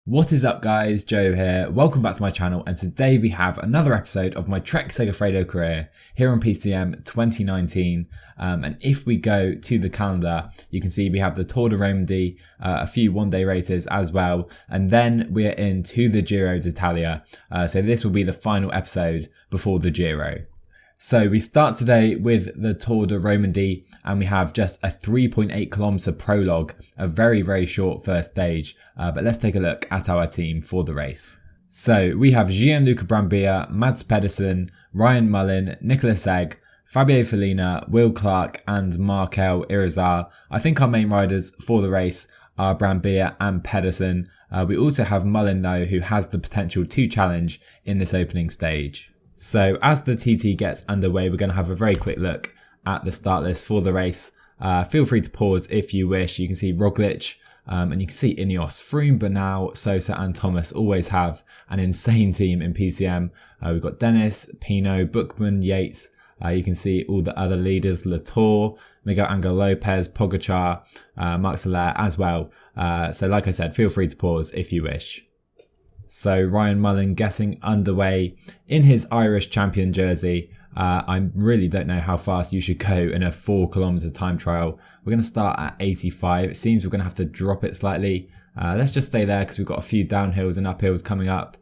What is up guys, Joe here, welcome back to my channel, and today we have another episode of my Trek-Segafredo career here on PCM 2019. And if we go to the calendar, you can see we have the Tour de Romandie, a few one-day races as well, and then we're into the Giro d'Italia. So this will be the final episode before the Giro. So we start today with the Tour de Romandie, and we have just a 3.8 kilometer prologue, a very short first stage, but let's take a look at our team for the race. So we have Gianluca Brambilla, Mads Pedersen, Ryan Mullen, Nicolas Egg, Fabio Follina, Will Clark and Markel Irizar. I think our main riders for the race are Brambilla and Pedersen. We also have Mullen though, who has the potential to challenge in this opening stage. So as the TT gets underway, we're going to have a very quick look at the start list for the race. Feel free to pause if you wish. You can see Roglic and you can see Ineos, Froome, Bernal, Sosa and Thomas always have an insane team in PCM. We've got Dennis, Pinot, Bookman, Yates. You can see all the other leaders, Latour, Miguel Angel Lopez, Pogacar, Marc Soler as well. So like I said, feel free to pause if you wish. So Ryan Mullen getting underway in his Irish champion jersey. I really don't know how fast you should go in a 4 kilometer time trial. We're going to start at 85. It seems we're going to have to drop it slightly. Let's just stay there because we've got a few downhills and uphills coming up.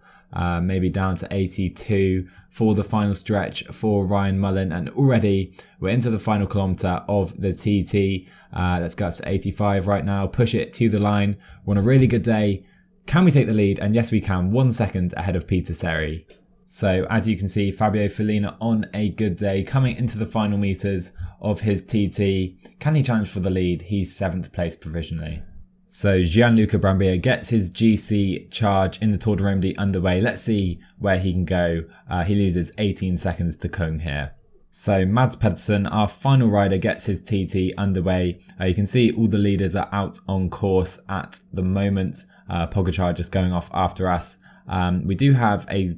Maybe down to 82 for the final stretch for Ryan Mullen. And already we're into the final kilometer of the TT. Let's go up to 85 right now. Push it to the line. We're on a really good day. Can we take the lead? And yes, we can. 1 second ahead of Peter Seri. So as you can see, Fabio Follina on a good day, coming into the final meters of his TT. Can he challenge for the lead? He's 7th place provisionally. So Gianluca Brambilla gets his GC charge in the Tour de Romandie underway. Let's see where he can go. He loses 18 seconds to Kung here. So Mads Pedersen, our final rider, gets his TT underway. You can see all the leaders are out on course at the moment. Pogacar just going off after us. We do have a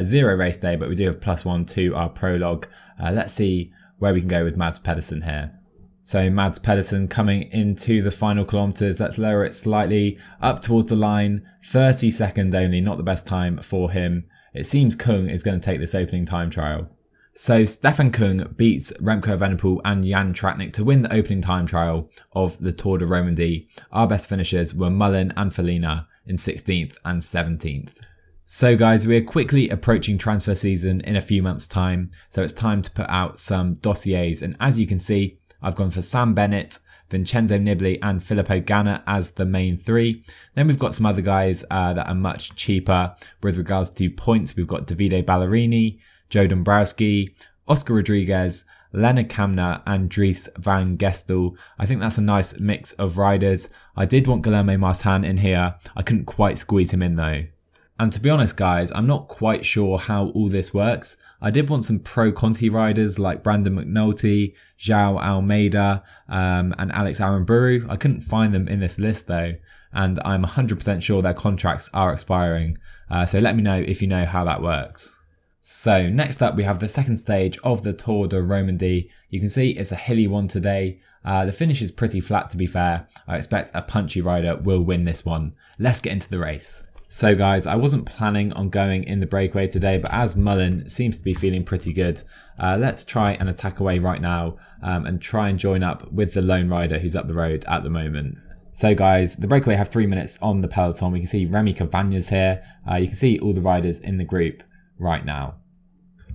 0 race day, but we do have +1 to our prologue. Let's see where we can go with Mads Pedersen here. So Mads Pedersen coming into the final kilometres. Let's lower it slightly up towards the line. 30 seconds only, not the best time for him. It seems Kung is going to take this opening time trial. So Stefan Kung beats Remco Evenepoel and Jan Tratnik to win the opening time trial of the Tour de Romandie. Our best finishers were Mullen and Follina in 16th and 17th. So guys, we're quickly approaching transfer season in a few months' time, so it's time to put out some dossiers. And as you can see, I've gone for Sam Bennett, Vincenzo Nibali and Filippo Ganna as the main 3. Then we've got some other guys that are much cheaper with regards to points. We've got Davide Ballerini, Joe Dombrowski, Oscar Rodriguez, Leonard Kamna and Dries van Gestel. I think that's a nice mix of riders. I did want Guillermo Martin in here. I couldn't quite squeeze him in though. And to be honest guys, I'm not quite sure how all this works. I did want some pro Conti riders like Brandon McNulty, João Almeida and Alex Aramburu. I couldn't find them in this list though. And I'm 100% sure their contracts are expiring. So let me know if you know how that works. So next up we have the second stage of the Tour de Romandie. You can see it's a hilly one today. The finish is pretty flat to be fair. I expect a punchy rider will win this one. Let's get into the race. So guys, I wasn't planning on going in the breakaway today, but as Mullen seems to be feeling pretty good, let's try and attack away right now and try and join up with the lone rider who's up the road at the moment. So guys, the breakaway have 3 minutes on the peloton. We can see Remy Cavagna's here. You can see all the riders in the group right now.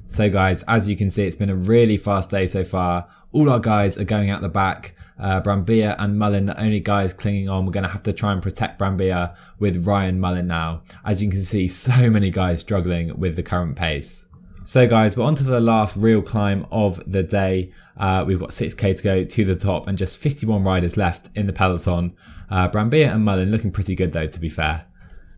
So guys, as you can see, it's been a really fast day so far. All our guys are going out the back. Brambilla and Mullen, the only guys clinging on. We're going to have to try and protect Brambilla with Ryan Mullen now. As you can see, so many guys struggling with the current pace. So guys, we're on to the last real climb of the day. We've got 6k to go to the top and just 51 riders left in the peloton. Brambilla and Mullen looking pretty good though, to be fair.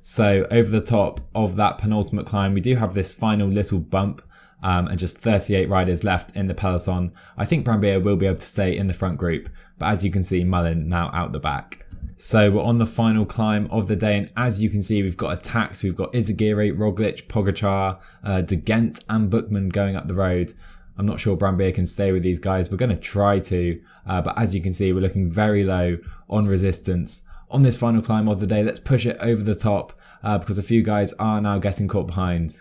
So over the top of that penultimate climb, we do have this final little bump. And just 38 riders left in the peloton. I think Brambilla will be able to stay in the front group, but as you can see, Mullen now out the back. So we're on the final climb of the day, and as you can see, we've got attacks. We've got Izagirre, Roglic, Pogacar, De Gent and Bookman going up the road. I'm not sure Brambilla can stay with these guys. We're going to try to, but as you can see, we're looking very low on resistance on this final climb of the day. Let's push it over the top because a few guys are now getting caught behind.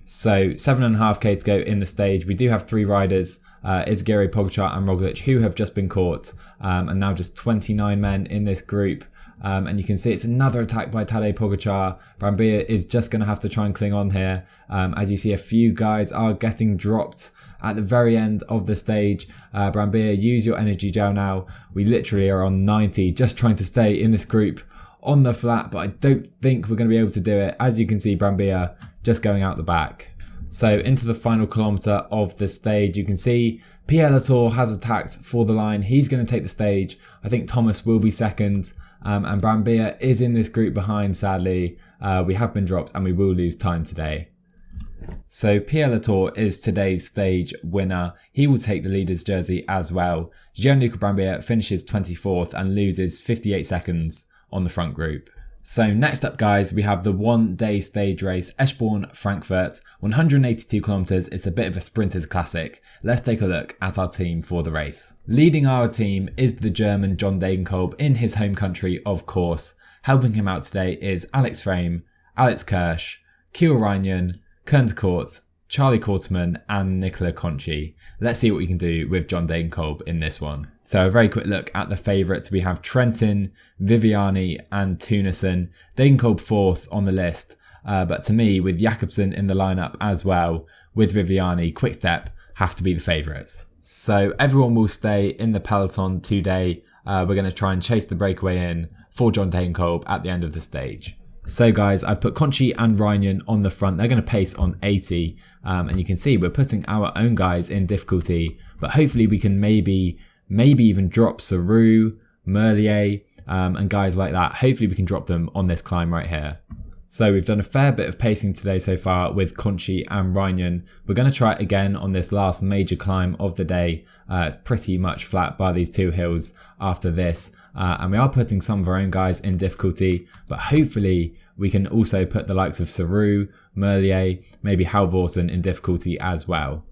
So 7.5k to go in the stage. We do have 3 riders, Izagirre, Pogačar and Roglic, who have just been caught, and now just 29 men in this group. And you can see it's another attack by Tadej Pogačar. Brambilla is just going to have to try and cling on here. As you see, a few guys are getting dropped at the very end of the stage. Brambilla, use your energy gel now. We literally are on 90, just trying to stay in this group on the flat, but I don't think we're going to be able to do it. As you can see, Brambilla just going out the back. So into the final kilometre of the stage, you can see Pierre Latour has attacked for the line. He's going to take the stage. I think Thomas will be second. And Brambilla is in this group behind, sadly. We have been dropped and we will lose time today. So Pierre Latour is today's stage winner. He will take the leader's jersey as well. Gianluca Brambilla finishes 24th and loses 58 seconds on the front group. So next up, guys, we have the one-day stage race, Eschborn-Frankfurt, 182 kilometers. It's a bit of a sprinter's classic. Let's take a look at our team for the race. Leading our team is the German John Degenkolb in his home country, of course. Helping him out today is Alex Frame, Alex Kirsch, Kiel Reinion, Koen de Kort, Charlie Korteman and Nicola Conchi. Let's see what we can do with John Degenkolb in this one. So a very quick look at the favourites. We have Trentin, Viviani and Tunison. Degenkolb 4th on the list. But to me, with Jakobsen in the lineup as well, with Viviani, Quickstep have to be the favourites. So everyone will stay in the peloton today. We're going to try and chase the breakaway in for John Degenkolb at the end of the stage. So guys, I've put Conchi and Reinion on the front. They're going to pace on 80. And you can see we're putting our own guys in difficulty. But hopefully we can maybe even drop Saru, Merlier, and guys like that. Hopefully we can drop them on this climb right here. So we've done a fair bit of pacing today so far with Conchi and Reinion. We're going to try it again on this last major climb of the day. It's pretty much flat by these 2 hills after this. And we are putting some of our own guys in difficulty, but hopefully we can also put the likes of Saru, Merlier, maybe Halvorsen in difficulty as well.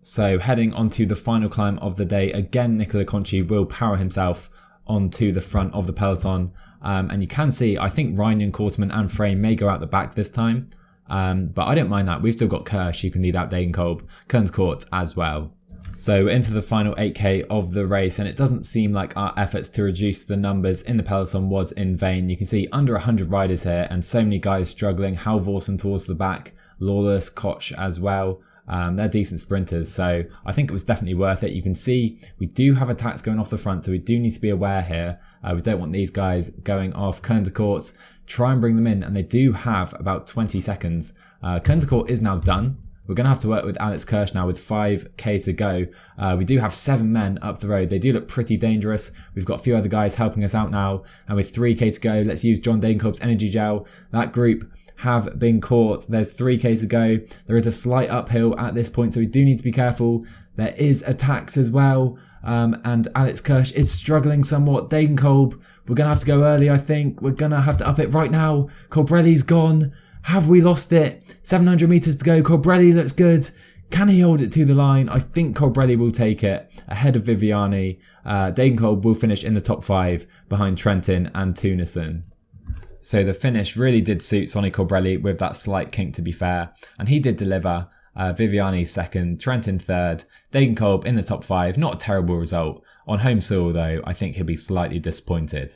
So heading onto the final climb of the day, again Nicola Conchi will power himself onto the front of the peloton. And you can see, I think Reinion, Korteman and Frame may go out the back this time. But I don't mind that. We've still got Kirsch who can lead out Degenkolb, Koen de Kort as well. So into the final 8k of the race, and it doesn't seem like our efforts to reduce the numbers in the peloton was in vain. You can see under 100 riders here and so many guys struggling. Halvorsen towards the back, Lawless, Koch as well. They're decent sprinters, so I think it was definitely worth it. You can see we do have attacks going off the front, so we do need to be aware here. We don't want these guys going off. Koen de Kort, try and bring them in, and they do have about 20 seconds. Koen de Kort is now done. We're going to have to work with Alex Kirsch now with 5k to go. We do have 7 men up the road. They do look pretty dangerous. We've got a few other guys helping us out now. And with 3k to go, let's use John Degenkolb's energy gel. That group have been caught. There's 3k to go. There is a slight uphill at this point, so we do need to be careful. There is attacks as well. And Alex Kirsch is struggling somewhat. Degenkolb, we're going to have to go early, I think. We're going to have to up it right now. Colbrelli's gone. Have we lost it? 700 metres to go. Colbrelli looks good. Can he hold it to the line? I think Colbrelli will take it ahead of Viviani. Degenkolb will finish in the top 5 behind Trentin and Tunison. So the finish really did suit Sonny Colbrelli with that slight kink, to be fair. And he did deliver. Viviani 2nd, Trentin 3rd, Degenkolb in the top 5. Not a terrible result. On home soil though, I think he'll be slightly disappointed.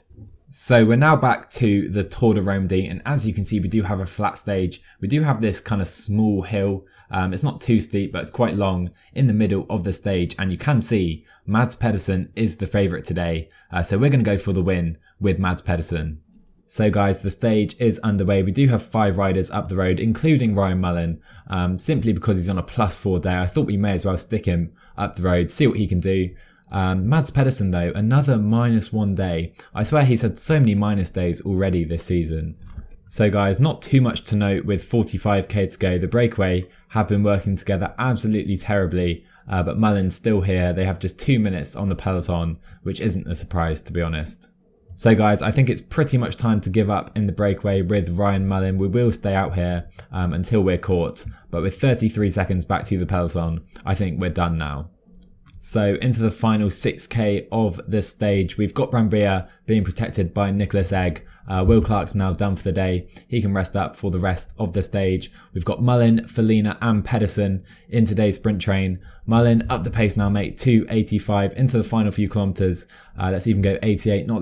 So we're now back to the Tour de Romandie, and as you can see, we do have a flat stage. We do have this kind of small hill. It's not too steep, but it's quite long in the middle of the stage. And you can see Mads Pedersen is the favourite today. So we're going to go for the win with Mads Pedersen. So guys, the stage is underway. We do have 5 riders up the road, including Ryan Mullen. Simply because he's on a +4 day, I thought we may as well stick him up the road, see what he can do. Mads Pedersen though, another -1 day. I swear he's had so many minus days already this season. So guys, not too much to note with 45k to go. The breakaway have been working together absolutely terribly, but Mullen's still here. They have just 2 minutes on the peloton, which isn't a surprise to be honest. So guys, I think it's pretty much time to give up in the breakaway with Ryan Mullen. We will stay out here until we're caught, but with 33 seconds back to the peloton, I think we're done now. So into the final 6k of this stage, we've got Brambilla being protected by Nicholas Egg. Will Clark's now done for the day. He can rest up for the rest of the stage. We've got Mullin, Felina and Pedersen in today's sprint train. Mullin up the pace now, mate, 2:85 into the final few kilometres. Let's even go 88, not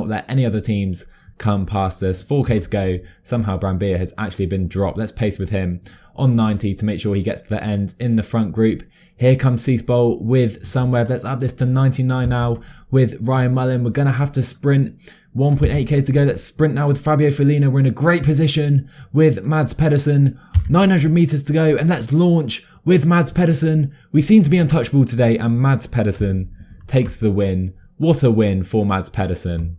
let any other teams come past us. 4k to go. Somehow Brambilla has actually been dropped. Let's pace with him on 90 to make sure he gets to the end in the front group. Here comes Eschborn with Sunweb. Let's up this to 99 now with Ryan Mullin. We're going to have to sprint. 1.8k to go. Let's sprint now with Fabio Felina. We're in a great position with Mads Pedersen. 900 meters to go, and let's launch with Mads Pedersen. We seem to be untouchable today, and Mads Pedersen takes the win. What a win for Mads Pedersen.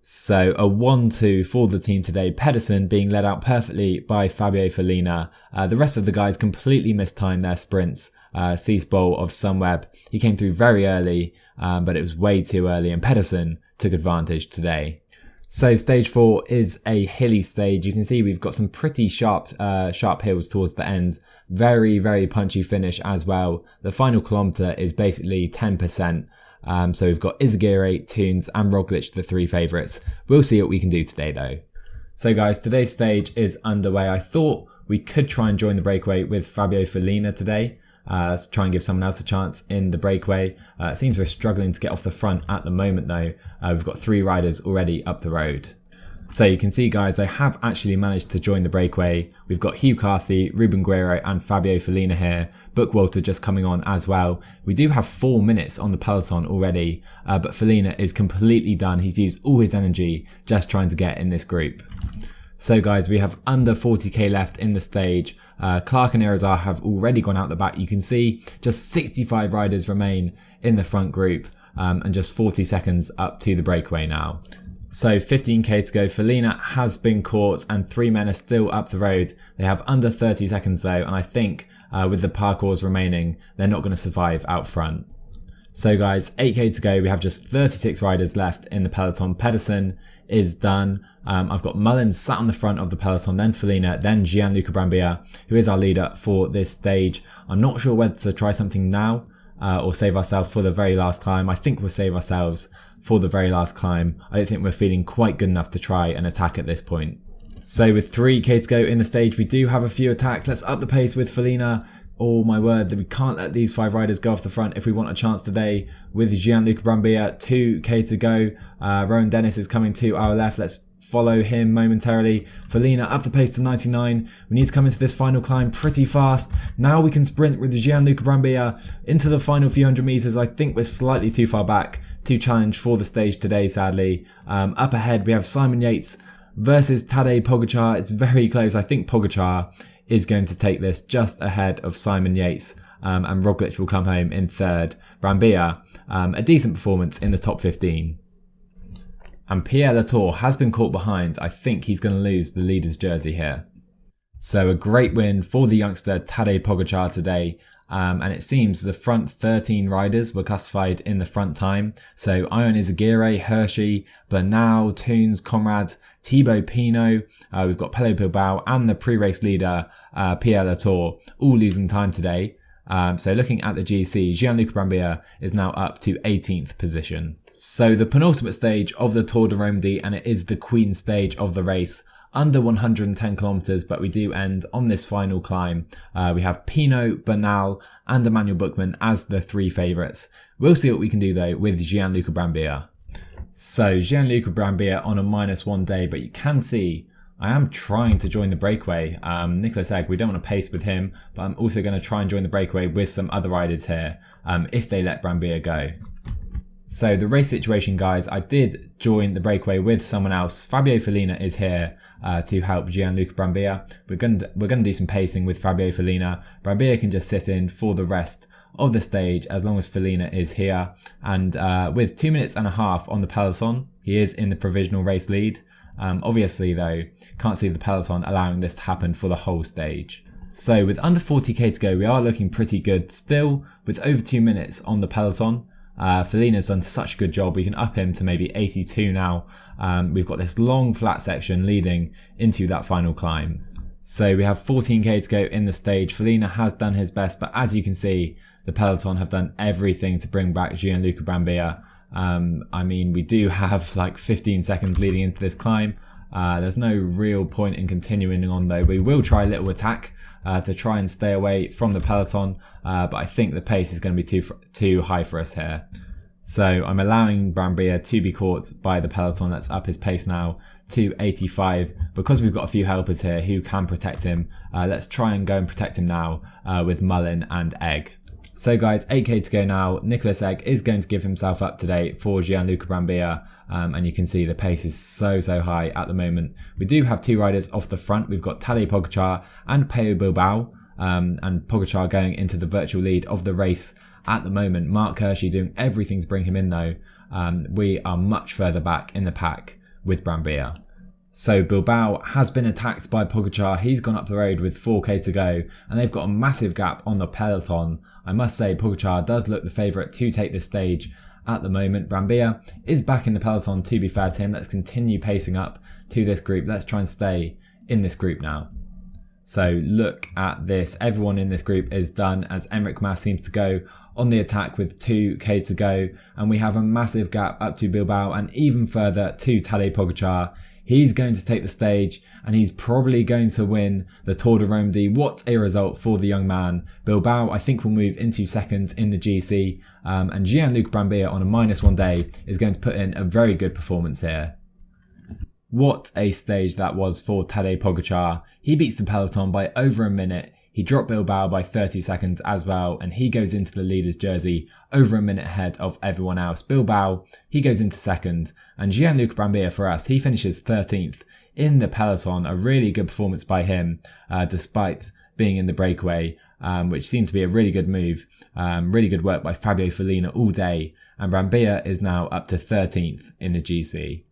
So a 1-2 for the team today. Pedersen being led out perfectly by Fabio Felina. The rest of the guys completely mistimed their sprints. Eschborn of Sunweb, he came through very early, but it was way too early, and Pedersen took advantage today. So stage 4 is a hilly stage. You can see we've got some pretty sharp hills towards the end. Very, very punchy finish as well. The final kilometre is basically 10%. So we've got Izagirre, Toons and Roglic, the 3 favourites. We'll see what we can do today though. So guys, today's stage is underway. I thought we could try and join the breakaway with Fabio Felina today. Let's try and give someone else a chance in the breakaway. It seems we're struggling to get off the front at the moment though. We've got 3 riders already up the road. So you can see guys, I have actually managed to join the breakaway. We've got Hugh Carthy, Ruben Guerrero and Fabio Felina here. Bookwalter just coming on as well. We do have 4 minutes on the peloton already, but Felina is completely done. He's used all his energy just trying to get in this group. So guys, we have under 40k left in the stage. Clark and Irazar have already gone out the back. You can see just 65 riders remain in the front group, and just 40 seconds up to the breakaway now. So 15k to go. Felina has been caught and 3 men are still up the road. They have under 30 seconds though, and I think with the parcours remaining, they're not going to survive out front. So guys, 8k to go. We have just 36 riders left in the peloton. Pedersen is done. I've got Mullin sat on the front of the peloton, then Felina, then Gianluca Brambilla, who is our leader for this stage. I'm not sure whether to try something now or save ourselves for the very last climb. I think we'll save ourselves for the very last climb. I don't think we're feeling quite good enough to try an attack at this point. So with 3k to go in the stage, we do have a few attacks. Let's up the pace with Felina. Oh my word, that we can't let these 5 riders go off the front if we want a chance today. With Gianluca Brambilla, 2k to go. Rowan Dennis is coming to our left. Let's follow him momentarily. Felina up the pace to 99. We need to come into this final climb pretty fast. Now we can sprint with Gianluca Brambilla into the final few hundred meters. I think we're slightly too far back to challenge for the stage today, sadly. Up ahead, we have Simon Yates versus Tadej Pogačar. It's very close. I think Pogačar is going to take this just ahead of Simon Yates, and Roglic will come home in 3rd. Brambilla, a decent performance in the top 15. And Pierre Latour has been caught behind. I think he's going to lose the leader's jersey here. So a great win for the youngster Tadej Pogačar today. And it seems the front 13 riders were classified in the front time. So Ion Izagirre, Hershey, Bernal, Toons, Conrad, Thibaut Pinot, we've got Pello Bilbao and the pre-race leader Pierre Latour all losing time today. So looking at the GC, Gianluca Brambilla is now up to 18th position. So the penultimate stage of the Tour de Romandie, and it is the Queen stage of the race. Under 110 kilometers, but we do end on this final climb. We have Pinot, Bernal and Emmanuel Buchmann as the 3 favourites. We'll see what we can do though with Gianluca Brambilla. So Gianluca Brambilla on a -1 day, but you can see I am trying to join the breakaway. Nicholas Egg, we don't want to pace with him, but I'm also going to try and join the breakaway with some other riders here if they let Brambilla go. So the race situation, guys, I did join the breakaway with someone else. Fabio Felina is here to help Gianluca Brambilla. We're going to do some pacing with Fabio Felina. Brambilla can just sit in for the rest of the stage as long as Felina is here. And with 2.5 minutes on the peloton, he is in the provisional race lead. Obviously though, can't see the peloton allowing this to happen for the whole stage. So with under 40k to go, we are looking pretty good still with over 2 minutes on the peloton. Felina's done such a good job. We can up him to maybe 82 now. We've got this long flat section leading into that final climb. So we have 14k to go in the stage. Felina has done his best, but as you can see, the peloton have done everything to bring back Gianluca Brambilla. I mean, we do have like 15 seconds leading into this climb. There's no real point in continuing on though. We will try a little attack to try and stay away from the peloton, but I think the pace is going to be too high for us here. So I'm allowing Brambilla to be caught by the peloton. Let's up his pace now to 85. Because we've got a few helpers here who can protect him, let's try and go and protect him now with Mullin and Egg. So guys, 8k to go now. Nicholas Egg is going to give himself up today for Gianluca Brambilla, and you can see the pace is so high at the moment. We do have two riders off the front. We've got Tadej Pogacar and Pello Bilbao, and Pogacar going into the virtual lead of the race at the moment. Mark Hirschi doing everything to bring him in though. We are much further back in the pack with Brambilla. So Bilbao has been attacked by Pogacar. He's gone up the road with 4k to go, and they've got a massive gap on the peloton. I must say Pogacar does look the favourite to take this stage at the moment. Brambilla is back in the peloton, to be fair to him. Let's continue pacing up to this group. Let's try and stay in this group now. So look at this. Everyone in this group is done as Enric Mas seems to go on the attack with 2k to go, and we have a massive gap up to Bilbao and even further to Tadej Pogacar. He's going to take the stage and he's probably going to win the Tour de Romandie. What a result for the young man. Bilbao, I think, will move into second in the GC, and Gianluca Brambilla on a -1 day is going to put in a very good performance here. What a stage that was for Tadej Pogacar. He beats the peloton by over a minute. He dropped Bilbao by 30 seconds as well, and he goes into the leader's jersey over a minute ahead of everyone else. Bilbao, he goes into second, and Gianluca Brambilla for us, he finishes 13th in the peloton. A really good performance by him, despite being in the breakaway, which seemed to be a really good move. Really good work by Fabio Felina all day, and Brambilla is now up to 13th in the GC.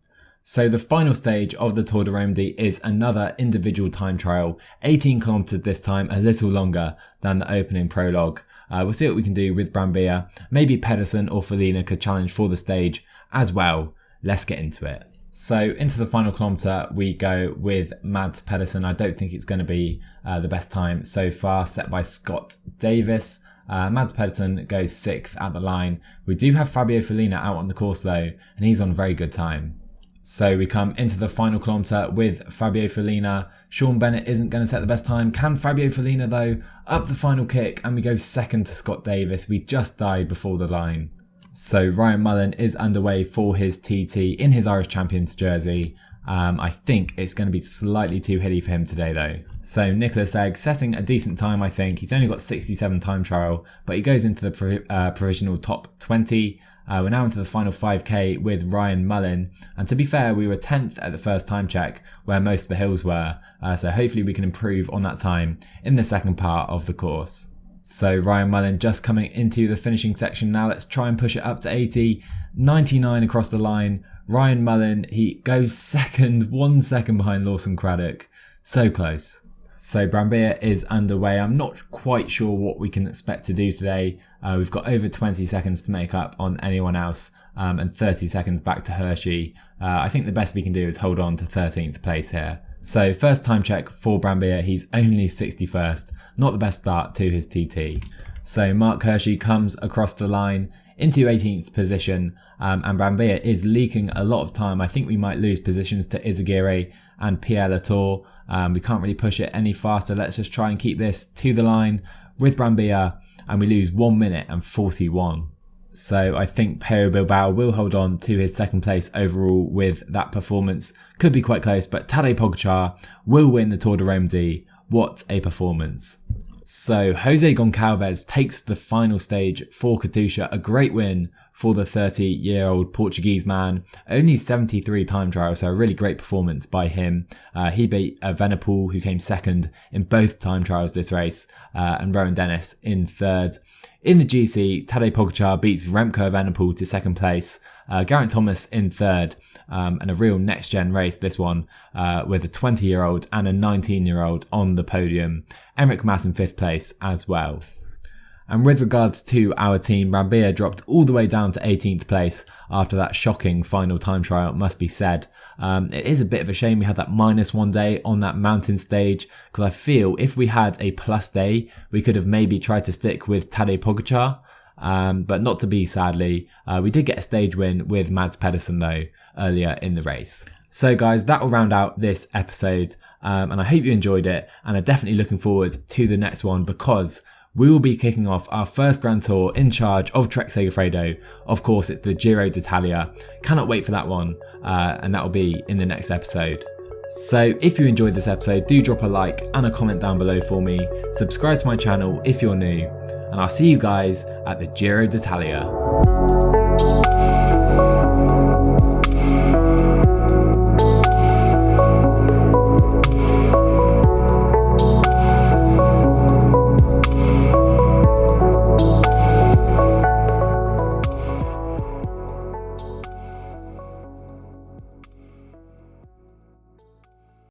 So the final stage of the Tour de Romandie is another individual time trial, 18 kilometers this time, a little longer than the opening prologue. We'll see what we can do with Brambilla. Maybe Pedersen or Felina could challenge for the stage as well. Let's get into it. So into the final kilometre we go with Mads Pedersen. I don't think it's going to be the best time so far, set by Scott Davis. Mads Pedersen goes 6th at the line. We do have Fabio Felina out on the course though, and he's on a very good time. So we come into the final kilometre with Fabio Felina. Sean Bennett isn't going to set the best time. Can Fabio Felina though up the final kick, and we go 2nd to Scott Davis. We just died before the line. So Ryan Mullen is underway for his TT in his Irish Champions jersey. I think it's going to be slightly too hilly for him today though. So Nicholas Egg setting a decent time, I think. He's only got 67 time trial, but he goes into the provisional top 20. We're now into the final 5k with Ryan Mullen, and to be fair, we were 10th at the first time check where most of the hills were, so hopefully we can improve on that time in the second part of the course. So Ryan Mullen just coming into the finishing section now. Let's try and push it up to 80, 99 across the line. Ryan Mullen, he goes 2nd, 1 second behind Lawson Craddock. So close. So Brambilla is underway. I'm not quite sure what we can expect to do today. We've got over 20 seconds to make up on anyone else, and 30 seconds back to Hirschi. I think the best we can do is hold on to 13th place here. So first time check for Brambilla, he's only 61st. Not the best start to his TT. So Mark Hirschi comes across the line into 18th position, and Brambilla is leaking a lot of time. I think we might lose positions to Izagirre and Pierre Latour. We can't really push it any faster. Let's just try and keep this to the line with Brambilla, and we lose 1 minute and 41. So I think Pello Bilbao will hold on to his 2nd place overall with that performance. Could be quite close, but Tadej Pogacar will win the Tour de Romandie. What a performance. So Jose Goncalves takes the final stage for Katusha, a great win for the 30-year-old Portuguese man. Only 73 time trials, so a really great performance by him. He beat Venepool, who came 2nd in both time trials this race, and Rowan Dennis in 3rd. In the GC, Tadej Pogacar beats Remco Evenepoel to 2nd place, Geraint Thomas in 3rd, and a real next-gen race this one, with a 20-year-old and a 19-year-old on the podium. Enric Mas in 5th place as well. And with regards to our team, Romandie dropped all the way down to 18th place after that shocking final time trial, must be said. It is a bit of a shame we had that -1 day on that mountain stage, because I feel if we had a plus day, we could have maybe tried to stick with Tadej Pogačar, but not to be, sadly. We did get a stage win with Mads Pedersen though, earlier in the race. So guys, that will round out this episode, and I hope you enjoyed it, and are definitely looking forward to the next one, because we will be kicking off our first Grand Tour in charge of Trek-Segafredo. Of course, it's the Giro d'Italia. Cannot wait for that one, and that will be in the next episode. So if you enjoyed this episode, do drop a like and a comment down below for me. Subscribe to my channel if you're new, and I'll see you guys at the Giro d'Italia.